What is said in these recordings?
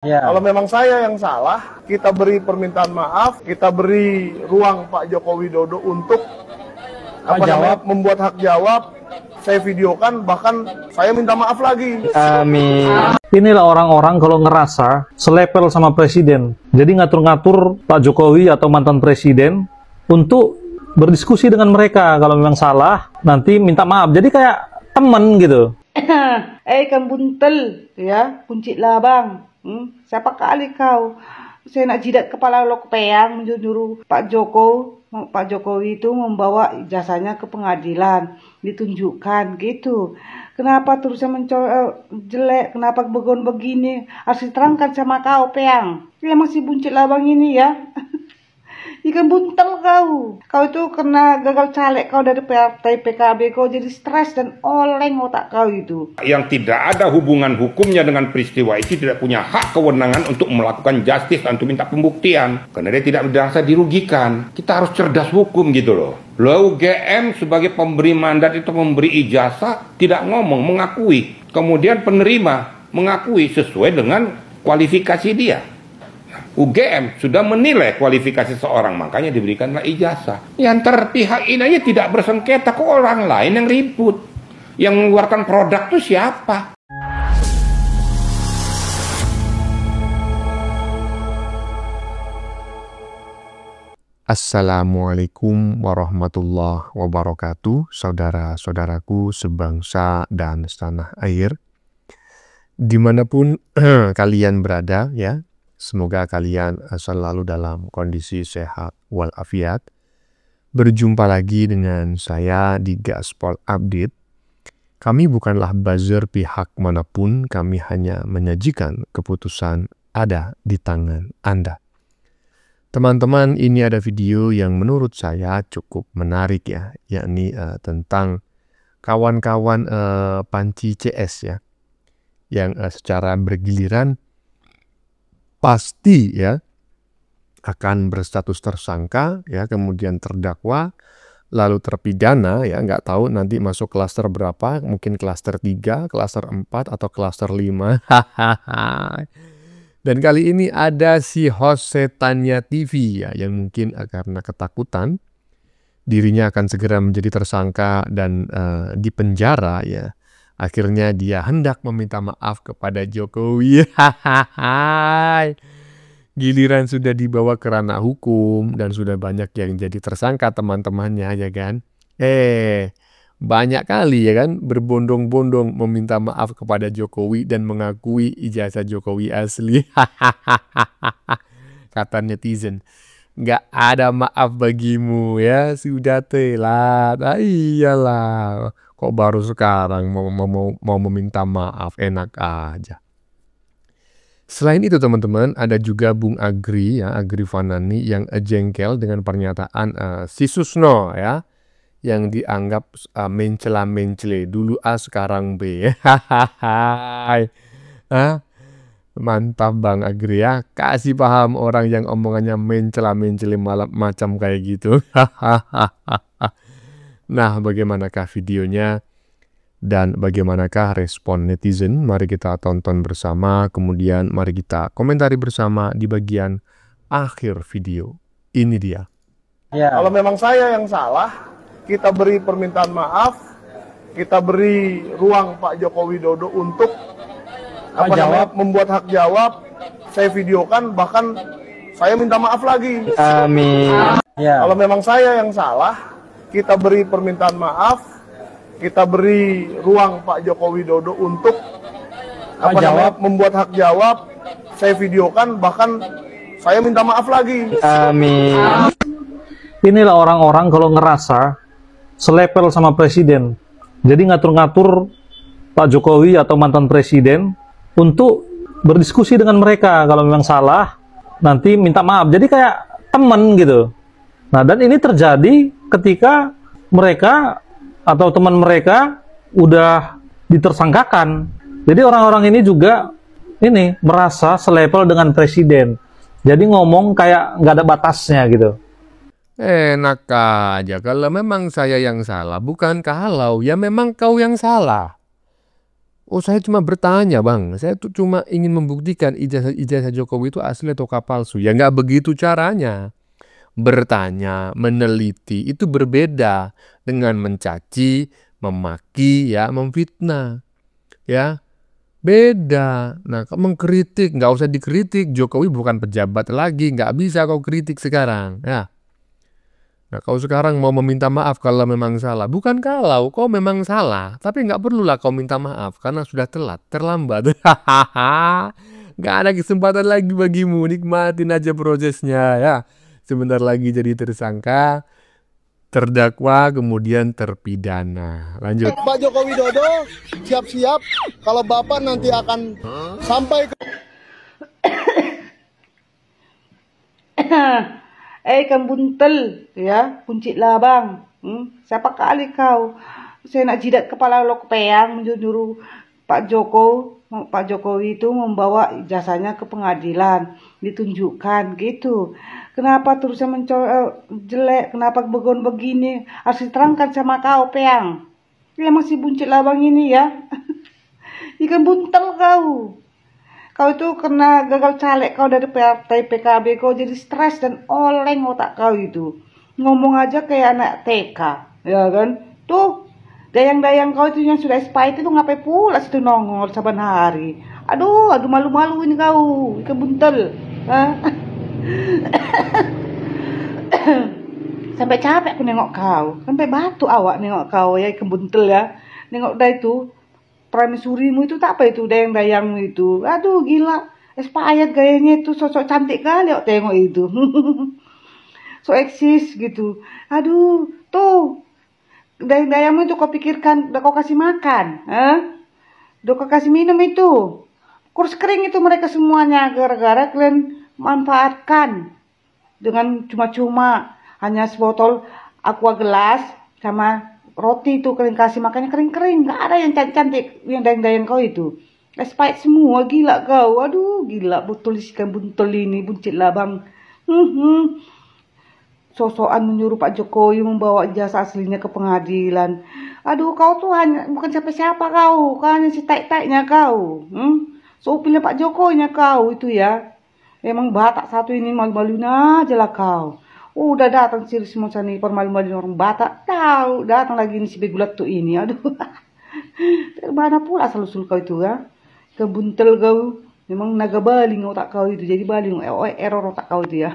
Ya. Kalau memang saya yang salah, kita beri permintaan maaf, kita beri ruang Pak Joko Widodo untuk membuat hak jawab. Saya videokan, bahkan saya minta maaf lagi. Amin. Inilah orang-orang kalau ngerasa selepel sama presiden, jadi ngatur-ngatur Pak Jokowi atau mantan presiden untuk berdiskusi dengan mereka. Kalau memang salah, nanti minta maaf. Jadi kayak temen gitu. Kan buntel, ya, puncit labang. Siapa kali kau? Saya nak jidat kepala lo kepeang menyuruh Pak Jokowi itu membawa ijazahnya ke pengadilan, ditunjukkan gitu. Kenapa terusnya jelek? Kenapa begon begini? Harus diterangkan sama kau, peang. Ya masih buncit labang ini ya. Ikan buntel kau. Kau itu kena gagal caleg kau dari partai PKB, kau jadi stres dan oleng otak kau itu. Yang tidak ada hubungan hukumnya dengan peristiwa itu tidak punya hak kewenangan untuk melakukan justice dan untuk minta pembuktian. Karena dia tidak merasa dirugikan. Kita harus cerdas hukum gitu loh. Lalu UGM sebagai pemberi mandat itu memberi ijazah tidak ngomong, mengakui. Kemudian penerima mengakui sesuai dengan kualifikasi dia. UGM sudah menilai kualifikasi seorang, makanya diberikanlah ijazah. Yang terpihak ini aja tidak bersengketa, kok orang lain yang ribut. Yang mengeluarkan produk itu siapa? Assalamualaikum warahmatullahi wabarakatuh, saudara-saudaraku sebangsa dan setanah air. Dimanapun kalian berada ya, semoga kalian selalu dalam kondisi sehat walafiat. Berjumpa lagi dengan saya di Gaspol Update. Kami bukanlah buzzer pihak manapun, kami hanya menyajikan keputusan ada di tangan Anda. Teman-teman, ini ada video yang menurut saya cukup menarik ya, yakni tentang kawan-kawan panci CS ya, yang secara bergiliran pasti ya akan berstatus tersangka ya, kemudian terdakwa, lalu terpidana ya, nggak tahu nanti masuk klaster berapa, mungkin klaster 3, klaster 4 atau klaster 5. Dan kali ini ada si host Setannya TV ya, yang mungkin karena ketakutan dirinya akan segera menjadi tersangka dan dipenjara ya. Akhirnya dia hendak meminta maaf kepada Jokowi. Giliran sudah dibawa ke ranah hukum dan sudah banyak yang jadi tersangka teman-temannya ya kan. Banyak kali ya kan berbondong-bondong meminta maaf kepada Jokowi dan mengakui ijazah Jokowi asli. Kata netizen, nggak ada maaf bagimu ya, sudah telat. Iyalah, kok baru sekarang mau meminta maaf, enak aja. Selain itu teman-teman, ada juga Bung Agri ya, Agri Fanani yang jengkel dengan pernyataan si Susno ya, yang dianggap mencela-mencele, dulu A sekarang B. Mantap Bang Agri ya, kasih paham orang yang omongannya mencela-mencele macam kayak gitu. Nah, bagaimanakah videonya dan bagaimanakah respon netizen? Mari kita tonton bersama, kemudian mari kita komentari bersama di bagian akhir video. Ini dia. Ya. Kalau memang saya yang salah, kita beri permintaan maaf, kita beri ruang Pak Joko Widodo untuk membuat hak jawab. Saya videokan, bahkan saya minta maaf lagi. Amin. Ya. Kalau memang saya yang salah, kita beri permintaan maaf, kita beri ruang Pak Joko Widodo untuk membuat hak jawab. Saya videokan, bahkan saya minta maaf lagi. Amin. Inilah orang-orang kalau ngerasa selepel sama presiden, jadi ngatur-ngatur Pak Jokowi atau mantan presiden untuk berdiskusi dengan mereka. Kalau memang salah, nanti minta maaf. Jadi kayak temen gitu. Nah, dan ini terjadi ketika mereka atau teman mereka udah ditersangkakan. Jadi orang-orang ini juga merasa selepel dengan presiden. Jadi ngomong kayak nggak ada batasnya gitu. Enak aja, kalau memang saya yang salah, bukan kalau, ya memang kau yang salah. Oh, saya cuma bertanya, Bang. Saya tuh cuma ingin membuktikan ijazah Jokowi itu asli atau palsu. Ya nggak begitu caranya. Bertanya, meneliti itu berbeda dengan mencaci, memaki, ya, memfitnah, ya. Beda. Nah, mengkritik, nggak usah dikritik. Jokowi bukan pejabat lagi, nggak bisa kau kritik sekarang. Ya. Nah, kau sekarang mau meminta maaf kalau memang salah. Bukan kalau, kau memang salah. Tapi nggak perlulah kau minta maaf, karena sudah telat, terlambat. Nggak ada kesempatan lagi bagimu, nikmatin aja prosesnya, ya. Sebentar lagi jadi tersangka, terdakwa, kemudian terpidana. Lanjut. Pak Joko Widodo siap-siap kalau Bapak nanti akan sampai ke Ikan buntel, ya, kunci labang. Siapa kali kau? Saya nak jidat kepala lo kepeang menyuruh Pak Jokowi itu membawa ijazahnya ke pengadilan, ditunjukkan gitu. Kenapa terusnya jelek? Kenapa begon begini? Harus diterangkan sama kau, peang. Ya masih buncit labang ini ya. Ikan buntel kau. Kau itu kena gagal caleg kau dari partai PKB, kau jadi stres dan oleng otak kau itu. Ngomong aja kayak anak TK, ya kan? Tuh, dayang-dayang kau itu yang sudah expired itu ngapain pula situ nongol saban hari. Aduh malu-malu ini kau, ikan buntel. Hah? Sampai capek aku nengok kau, sampai batu awak nengok kau ya, ikan buntel ya. Nengok dah itu. Permaisurimu itu tak apa itu, dayang-dayangmu itu. Aduh gila, expired gayanya itu, sosok cantik kali kok tengok itu. So eksis gitu. Aduh, tuh dayang-dayangmu itu kau pikirkan, udah kau kasih makan, udah kau kasih minum itu. Kurus kering itu mereka semuanya gara-gara kalian manfaatkan dengan cuma-cuma hanya sebotol aqua gelas sama roti itu kalian kasih makannya kering-kering, nggak ada yang cantik-cantik yang dayang-dayang kau itu. Expired semua, gila kau. Aduh gila, betul ikan buntel ini, buncit labang. Sosokan menyuruh Pak Jokowi membawa ijazah aslinya ke pengadilan. Aduh kau tuh hanya bukan siapa-siapa kau hanya si tai-tainya kau. Sopilnya Pak Jokowinya kau itu ya. Emang Batak satu ini malu-maluin aja lah kau. Udah datang si Rismon Sani permalu-maluin orang Batak. Tahu datang lagi ini si Begulat tuh ini. Aduh. Mana pula asal-usul kau itu ya? Kebuntel kau. Memang naga baling otak kau itu. Jadi baling error otak kau itu ya.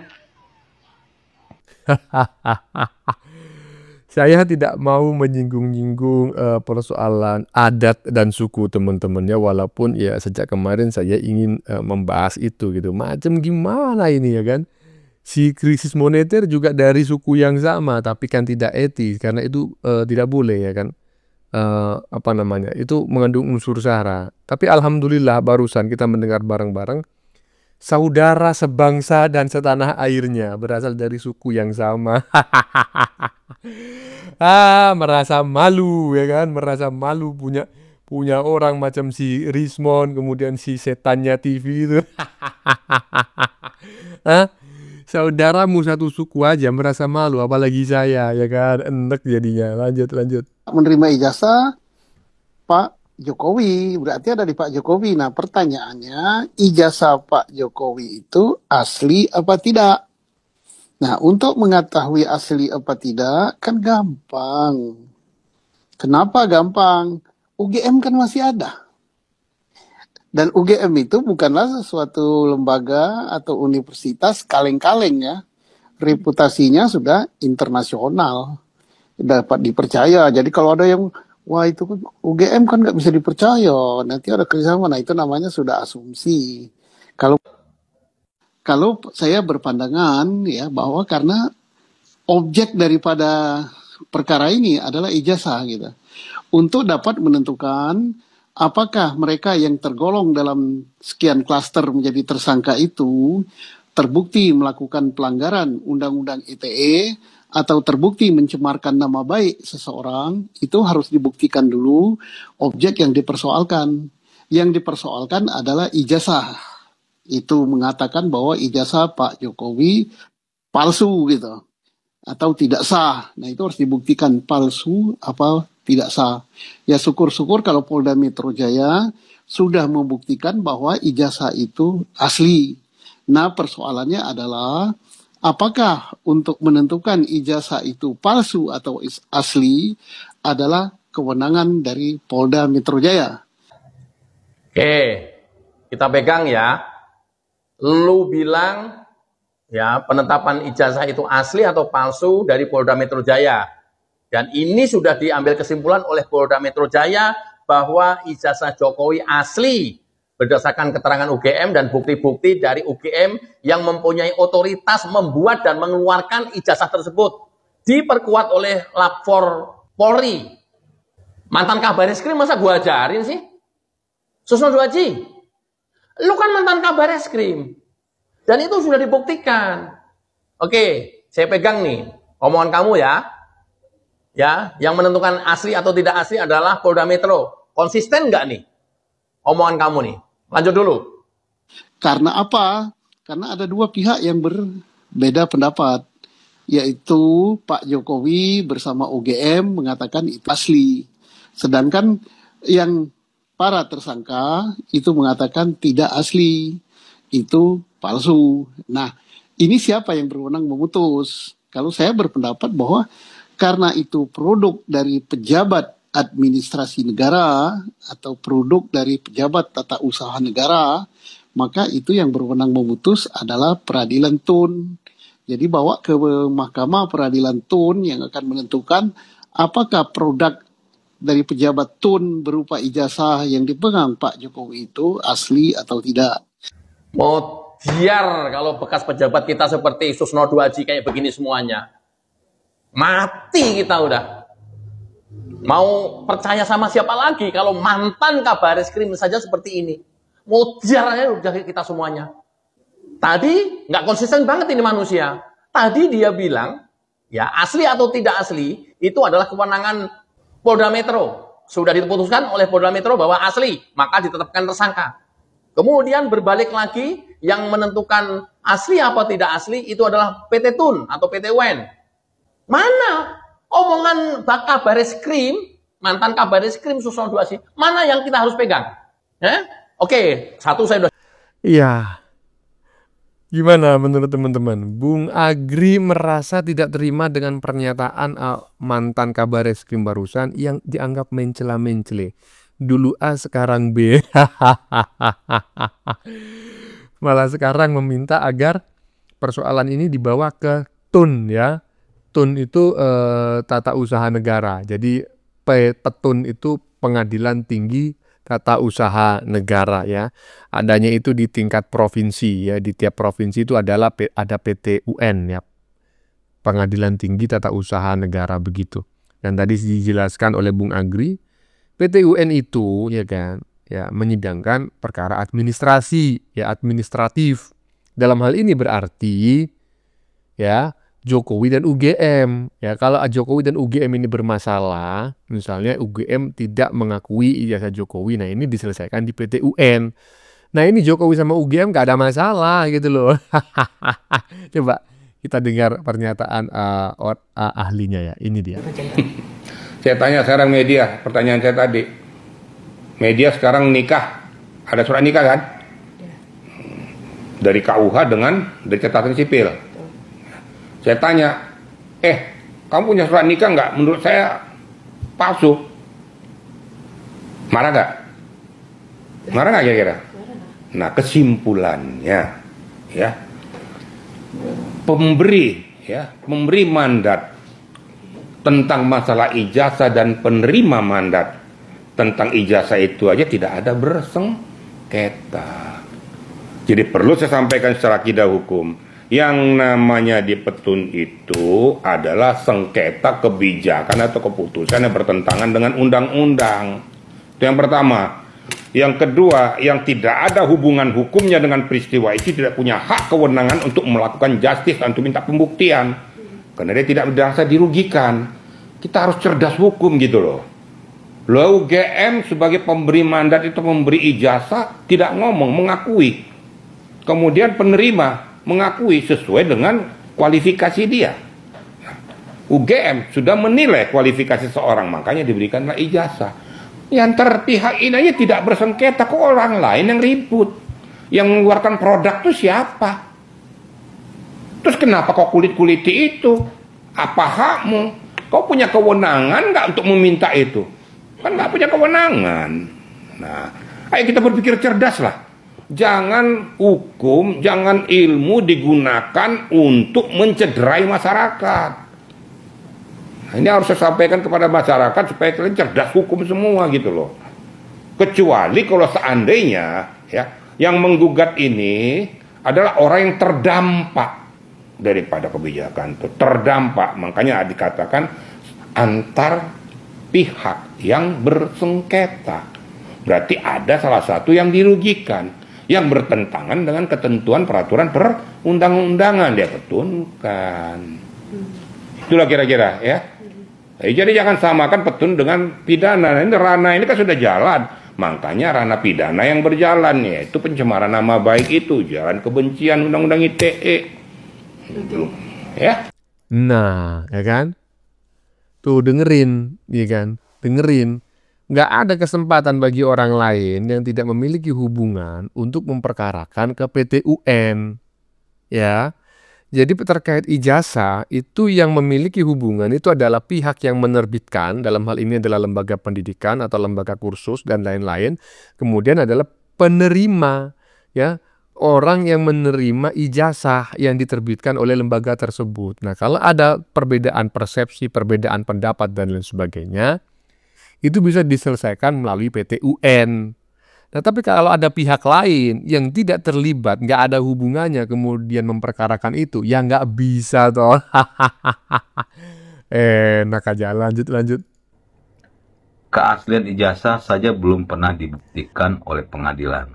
Saya tidak mau menyinggung-nyinggung persoalan adat dan suku teman-temannya, walaupun ya sejak kemarin saya ingin membahas itu gitu. Macam gimana ini ya kan? Si krisis moneter juga dari suku yang sama, tapi kan tidak etis karena itu tidak boleh ya kan. Apa namanya? Itu mengandung unsur sara. Tapi alhamdulillah barusan kita mendengar bareng-bareng saudara sebangsa dan setanah airnya berasal dari suku yang sama. Merasa malu ya kan, merasa malu punya orang macam si Rismon, kemudian si setannya TV itu. Saudaramu satu suku aja merasa malu, apalagi saya ya kan, enek jadinya. Lanjut. Menerima ijazah Pak Jokowi, berarti ada di Pak Jokowi. Nah pertanyaannya, ijazah Pak Jokowi itu asli apa tidak? Nah untuk mengetahui asli apa tidak kan gampang. Kenapa gampang? UGM kan masih ada. Dan UGM itu bukanlah sesuatu lembaga atau universitas kaleng-kaleng ya. Reputasinya sudah internasional. Dapat dipercaya. Jadi kalau ada yang, wah itu UGM kan nggak bisa dipercaya. Nanti ada kerjasama. Nah itu namanya sudah asumsi. Kalau saya berpandangan ya bahwa karena objek daripada perkara ini adalah ijazah gitu. Untuk dapat menentukan apakah mereka yang tergolong dalam sekian klaster menjadi tersangka itu terbukti melakukan pelanggaran Undang-Undang ITE atau terbukti mencemarkan nama baik seseorang, itu harus dibuktikan dulu objek yang dipersoalkan. Yang dipersoalkan adalah ijazah. Itu mengatakan bahwa ijazah Pak Jokowi palsu gitu atau tidak sah. Nah itu harus dibuktikan palsu apa tidak sah. Ya syukur-syukur kalau Polda Metro Jaya sudah membuktikan bahwa ijazah itu asli. Nah, persoalannya adalah apakah untuk menentukan ijazah itu palsu atau asli adalah kewenangan dari Polda Metro Jaya. Oke, kita pegang ya. Lu bilang ya penetapan ijazah itu asli atau palsu dari Polda Metro Jaya. Dan ini sudah diambil kesimpulan oleh Polda Metro Jaya bahwa ijazah Jokowi asli berdasarkan keterangan UGM dan bukti-bukti dari UGM yang mempunyai otoritas membuat dan mengeluarkan ijazah tersebut. Diperkuat oleh Lapor Polri. Mantan Kabar Eskrim masa gua ajarin sih? Susno Duaji, lu kan mantan Kabar Eskrim. Dan itu sudah dibuktikan. Oke, saya pegang nih omongan kamu ya. Ya, yang menentukan asli atau tidak asli adalah Polda Metro. Konsisten nggak nih omongan kamu nih? Lanjut dulu. Karena apa? Karena ada dua pihak yang berbeda pendapat, yaitu Pak Jokowi bersama UGM mengatakan itu asli. Sedangkan yang para tersangka itu mengatakan tidak asli, itu palsu. Nah, ini siapa yang berwenang memutus? Kalau saya berpendapat bahwa karena itu produk dari pejabat administrasi negara atau produk dari pejabat tata usaha negara, maka itu yang berwenang memutus adalah Peradilan Tun. Jadi bawa ke Mahkamah Peradilan Tun yang akan menentukan apakah produk dari pejabat Tun berupa ijazah yang dipegang Pak Jokowi itu asli atau tidak. Mau biar kalau bekas pejabat kita seperti Susno Duaji kayak begini semuanya. Mati kita udah. Mau percaya sama siapa lagi kalau mantan Kabar Eskrim saja seperti ini. Mau biar udah kita semuanya. Tadi nggak konsisten banget ini manusia. Tadi dia bilang, ya asli atau tidak asli, itu adalah kewenangan Polda Metro. Sudah diputuskan oleh Polda Metro bahwa asli, maka ditetapkan tersangka. Kemudian berbalik lagi, yang menentukan asli apa tidak asli, itu adalah PT Tun atau PT UN. Mana omongan Kabar Eskrim, mantan Kabar Eskrim Susno Duaji, mana yang kita harus pegang? Oke, satu saya udah. Iya. Gimana menurut teman-teman? Bung Agri merasa tidak terima dengan pernyataan mantan Kabar Eskrim barusan yang dianggap mencela-mencele. Dulu A, sekarang B. Malah sekarang meminta agar persoalan ini dibawa ke TUN ya. TUN itu tata usaha negara. Jadi PETUN itu Pengadilan Tinggi Tata Usaha Negara ya. Adanya itu di tingkat provinsi ya. Di tiap provinsi itu ada PT UN ya. Pengadilan Tinggi Tata Usaha Negara begitu. Dan tadi dijelaskan oleh Bung Agri, PT UN itu ya kan ya menyidangkan perkara administrasi ya, administratif. Dalam hal ini berarti ya Jokowi dan UGM. Ya, kalau Jokowi dan UGM ini bermasalah, misalnya UGM tidak mengakui ijazah Jokowi, nah ini diselesaikan di PT UN. Nah ini Jokowi sama UGM gak ada masalah gitu loh. Coba kita dengar pernyataan ahlinya ya, ini dia. Saya tanya sekarang media, pertanyaan saya tadi. Media sekarang nikah, ada surat nikah kan? Dari KUH dari catatan sipil. Saya tanya, kamu punya surat nikah nggak? Menurut saya palsu. Marah nggak? Marah nggak kira-kira? Nah kesimpulannya, ya pemberi mandat tentang masalah ijazah dan penerima mandat tentang ijazah itu aja tidak ada bersengketa. Jadi perlu saya sampaikan secara kaidah hukum. Yang namanya di petun itu adalah sengketa kebijakan atau keputusan yang bertentangan dengan undang-undang. Itu yang pertama. Yang kedua, yang tidak ada hubungan hukumnya dengan peristiwa itu tidak punya hak kewenangan untuk melakukan justice untuk minta pembuktian. Karena dia tidak merasa dirugikan. Kita harus cerdas hukum gitu loh. UGM sebagai pemberi mandat itu memberi ijazah tidak ngomong, mengakui. Kemudian penerima mengakui sesuai dengan kualifikasi dia. UGM sudah menilai kualifikasi seorang, makanya diberikanlah ijazah. Yang terpihak ini aja tidak bersengketa, kok orang lain yang ribut. Yang mengeluarkan produk itu siapa? Terus kenapa kau kulit-kuliti itu? Apa hakmu? Kau punya kewenangan nggak untuk meminta itu? Kan nggak punya kewenangan. Nah, ayo kita berpikir cerdas lah. Jangan hukum, jangan ilmu digunakan untuk mencederai masyarakat. Nah, ini harus saya sampaikan kepada masyarakat supaya kalian cerdas hukum semua gitu loh. Kecuali kalau seandainya ya yang menggugat ini adalah orang yang terdampak daripada kebijakan itu, terdampak. Makanya dikatakan antar pihak yang bersengketa. Berarti ada salah satu yang dirugikan, yang bertentangan dengan ketentuan peraturan perundang-undangan, dia petunkan. Itulah kira-kira ya. Jadi jangan samakan petun dengan pidana. Ini ranah ini kan sudah jalan. Makanya ranah pidana yang berjalan, yaitu pencemaran nama baik itu, jalan kebencian, undang-undang ITE. Ya. Nah, ya kan? Tuh dengerin, ya kan? Dengerin. Nggak ada kesempatan bagi orang lain yang tidak memiliki hubungan untuk memperkarakan ke PT UN. Ya. Jadi terkait ijazah, itu yang memiliki hubungan itu adalah pihak yang menerbitkan, dalam hal ini adalah lembaga pendidikan atau lembaga kursus dan lain-lain. Kemudian adalah penerima, ya, orang yang menerima ijazah yang diterbitkan oleh lembaga tersebut. Nah, kalau ada perbedaan persepsi, perbedaan pendapat dan lain sebagainya, itu bisa diselesaikan melalui PT UN. Nah, tapi kalau ada pihak lain yang tidak terlibat, nggak ada hubungannya, kemudian memperkarakan itu, ya nggak bisa toh. Enak aja, lanjut. Keaslian ijazah saja belum pernah dibuktikan oleh pengadilan.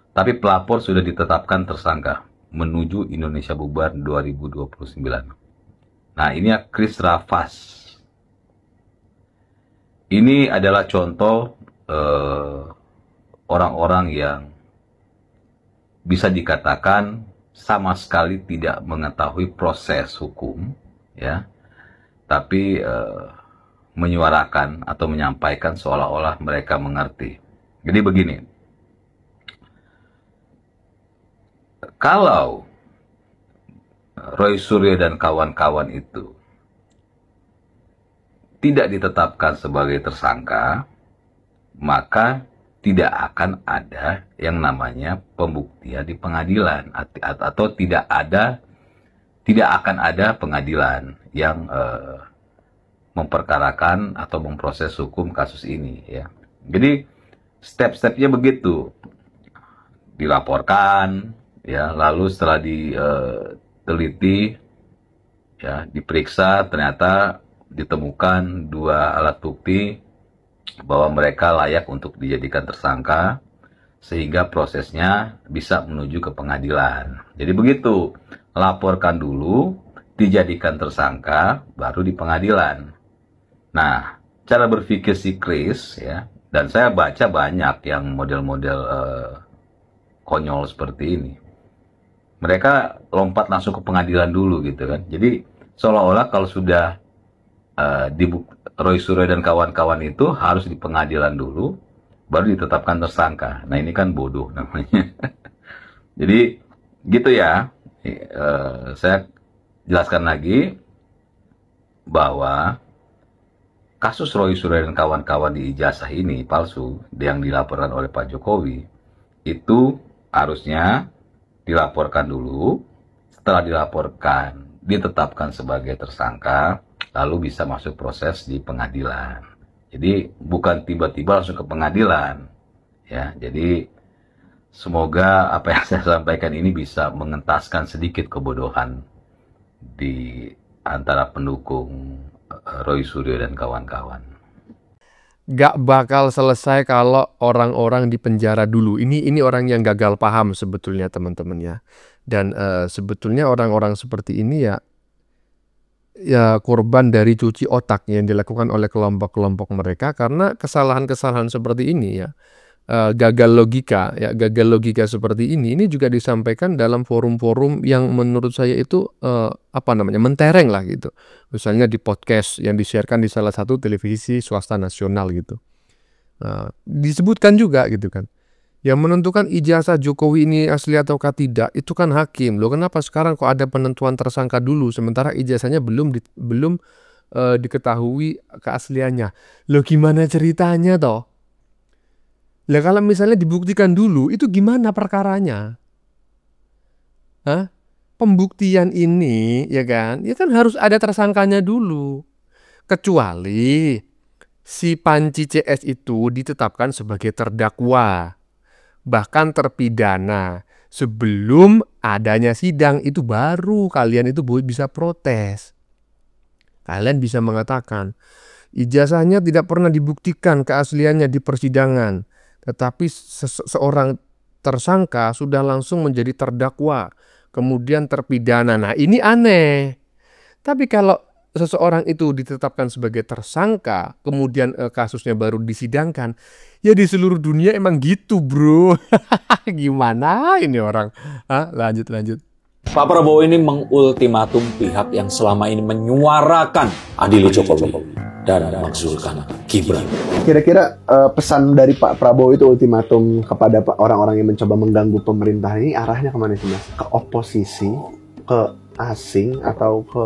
Tapi pelapor sudah ditetapkan tersangka menuju Indonesia Bubar 2029. Nah, ini Kris Rafas. Ini adalah contoh orang-orang yang bisa dikatakan sama sekali tidak mengetahui proses hukum, ya, tapi menyuarakan atau menyampaikan seolah-olah mereka mengerti. Jadi begini, kalau Roy Suryo dan kawan-kawan itu tidak ditetapkan sebagai tersangka, maka tidak akan ada yang namanya pembuktian di pengadilan, atau tidak akan ada pengadilan yang memperkarakan atau memproses hukum kasus ini, ya. Jadi step-stepnya begitu, dilaporkan, ya, lalu setelah diteliti, ya, diperiksa, ternyata ditemukan 2 alat bukti bahwa mereka layak untuk dijadikan tersangka, sehingga prosesnya bisa menuju ke pengadilan. Jadi begitu, laporkan dulu, dijadikan tersangka, baru di pengadilan. Nah, cara berpikir si Kris, ya, dan saya baca banyak yang model-model konyol seperti ini. Mereka lompat langsung ke pengadilan dulu gitu kan. Jadi seolah-olah kalau sudah Roy Suryo dan kawan-kawan itu harus di pengadilan dulu, baru ditetapkan tersangka. Nah, ini kan bodoh namanya. Jadi gitu ya. Saya jelaskan lagi bahwa kasus Roy Suryo dan kawan-kawan di ijazah ini palsu yang dilaporkan oleh Pak Jokowi, itu harusnya dilaporkan dulu. Setelah dilaporkan, ditetapkan sebagai tersangka, lalu bisa masuk proses di pengadilan. Jadi bukan tiba-tiba langsung ke pengadilan, ya. Jadi semoga apa yang saya sampaikan ini bisa mengentaskan sedikit kebodohan di antara pendukung Roy Suryo dan kawan-kawan. Gak bakal selesai kalau orang-orang di penjara dulu. Ini orang yang gagal paham sebetulnya, teman-teman, ya. Dan sebetulnya orang-orang seperti ini ya korban dari cuci otak yang dilakukan oleh kelompok-kelompok mereka, karena kesalahan-kesalahan seperti ini ya gagal logika ya, gagal logika seperti ini juga disampaikan dalam forum-forum yang menurut saya itu mentereng lah gitu. Misalnya di podcast yang disiarkan di salah satu televisi swasta nasional gitu. Disebutkan juga gitu kan. Yang menentukan ijazah Jokowi ini asli ataukah tidak itu kan hakim. Loh kenapa sekarang kok ada penentuan tersangka dulu sementara ijazahnya belum diketahui keasliannya. Loh gimana ceritanya toh? Lah kalau misalnya dibuktikan dulu, itu gimana perkaranya? Pembuktian ini, ya kan harus ada tersangkanya dulu. Kecuali si Panji CS itu ditetapkan sebagai terdakwa, bahkan terpidana. Sebelum adanya sidang, itu baru kalian itu bisa protes. Kalian bisa mengatakan, ijazahnya tidak pernah dibuktikan keasliannya di persidangan. Tetapi seorang tersangka sudah langsung menjadi terdakwa, kemudian terpidana. Nah ini aneh. Tapi kalau seseorang itu ditetapkan sebagai tersangka, kemudian kasusnya baru disidangkan, ya di seluruh dunia emang gitu bro. Gimana ini orang? Lanjut. Pak Prabowo ini mengultimatum pihak yang selama ini menyuarakan adili Jokowi dan memakzulkan Gibran. Kira-kira pesan dari Pak Prabowo itu ultimatum kepada orang-orang yang mencoba mengganggu pemerintah ini arahnya kemana sih Mas? Ke oposisi, ke asing, atau ke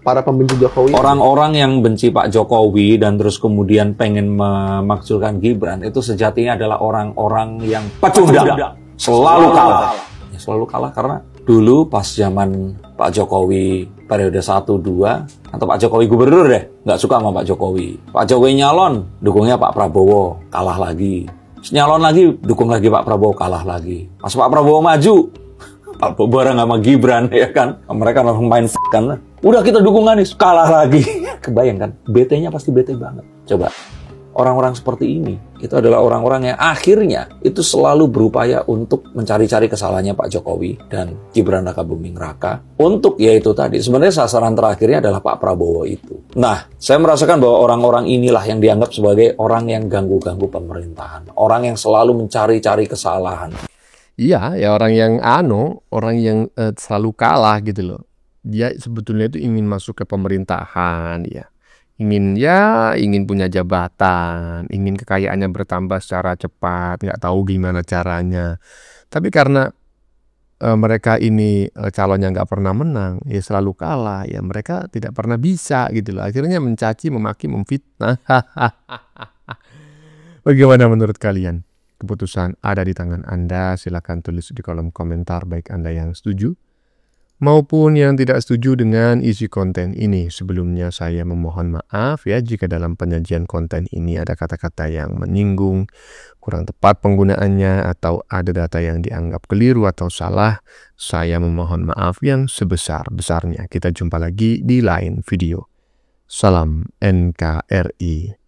para pembenci Jokowi? Orang-orang yang benci Pak Jokowi dan terus kemudian pengen memakzulkan Gibran itu sejatinya adalah orang-orang yang pecundang, selalu kalah. Ya, selalu kalah karena dulu pas zaman Pak Jokowi periode 1-2 atau Pak Jokowi gubernur deh, nggak suka sama Pak Jokowi. Pak Jokowi nyalon, dukungnya Pak Prabowo, kalah lagi. Terus nyalon lagi, dukung lagi Pak Prabowo, kalah lagi. Pas Pak Prabowo maju, Pak Prabowo bareng sama Gibran, ya kan? Mereka langsung main kan. Udah kita dukung Anies, kalah lagi. Kebayang kan? BT-nya pasti BT banget. Coba. Orang-orang seperti ini, itu adalah orang-orang yang akhirnya itu selalu berupaya untuk mencari-cari kesalahannya Pak Jokowi dan Gibran Rakabuming Raka untuk yaitu tadi, sebenarnya sasaran terakhirnya adalah Pak Prabowo itu. Nah, saya merasakan bahwa orang-orang inilah yang dianggap sebagai orang yang ganggu-ganggu pemerintahan, orang yang selalu mencari-cari kesalahan. Iya, ya orang yang selalu kalah gitu loh. Dia sebetulnya itu ingin masuk ke pemerintahan, ya. Ingin punya jabatan, ingin kekayaannya bertambah secara cepat, nggak tahu gimana caranya. Tapi karena mereka ini calonnya nggak pernah menang, ya selalu kalah, ya mereka tidak pernah bisa gitu loh. Akhirnya mencaci, memaki, memfitnah. Bagaimana menurut kalian? Keputusan ada di tangan Anda. Silakan tulis di kolom komentar baik Anda yang setuju maupun yang tidak setuju dengan isi konten ini. Sebelumnya saya memohon maaf ya jika dalam penyajian konten ini ada kata-kata yang menyinggung, kurang tepat penggunaannya, atau ada data yang dianggap keliru atau salah. Saya memohon maaf yang sebesar-besarnya. Kita jumpa lagi di lain video. Salam NKRI.